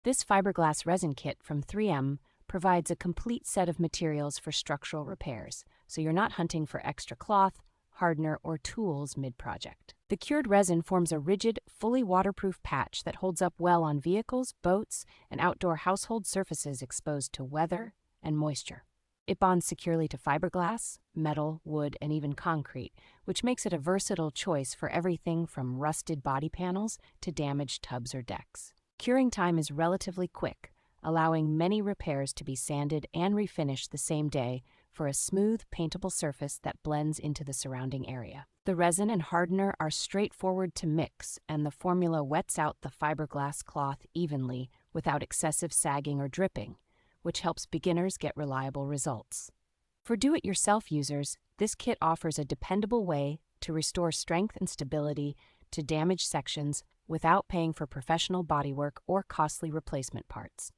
This fiberglass resin kit from 3M provides a complete set of materials for structural repairs, so you're not hunting for extra cloth, hardener, or tools mid-project. The cured resin forms a rigid, fully waterproof patch that holds up well on vehicles, boats, and outdoor household surfaces exposed to weather and moisture. It bonds securely to fiberglass, metal, wood, and even concrete, which makes it a versatile choice for everything from rusted body panels to damaged tubs or decks. Curing time is relatively quick, allowing many repairs to be sanded and refinished the same day for a smooth, paintable surface that blends into the surrounding area. The resin and hardener are straightforward to mix, and the formula wets out the fiberglass cloth evenly without excessive sagging or dripping, which helps beginners get reliable results. For do-it-yourself users, this kit offers a dependable way to restore strength and stability to damaged sections without paying for professional bodywork or costly replacement parts.